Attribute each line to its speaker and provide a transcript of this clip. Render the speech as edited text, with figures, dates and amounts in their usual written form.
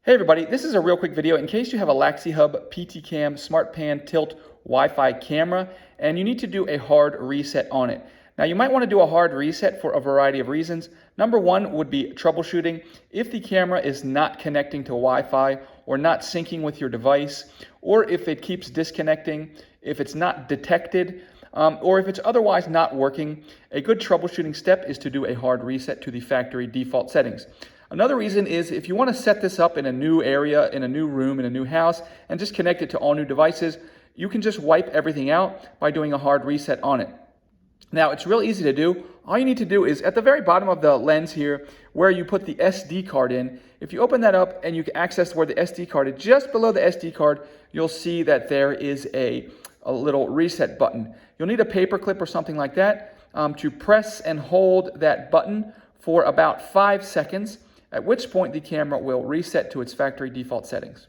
Speaker 1: Hey everybody, this is a real quick video in case you have a Laxihub PTcam Smart Pan Tilt Wi-Fi camera and you need to do a hard reset on it. Now you might want to do a hard reset for a variety of reasons. Number one would be troubleshooting. If the camera is not connecting to Wi-Fi or not syncing with your device, or if it keeps disconnecting, if it's not detected, or if it's otherwise not working, a good troubleshooting step is to do a hard reset to the factory default settings. Another reason is if you want to set this up in a new area, in a new room, in a new house, and just connect it to all new devices, you can just wipe everything out by doing a hard reset on it. Now, it's real easy to do. All you need to do is at the very bottom of the lens here, where you put the SD card in, if you open that up and you can access where the SD card is, just below the SD card, you'll see that there is a little reset button. You'll need a paper clip or something like that to press and hold that button for about 5 seconds, at which point the camera will reset to its factory default settings.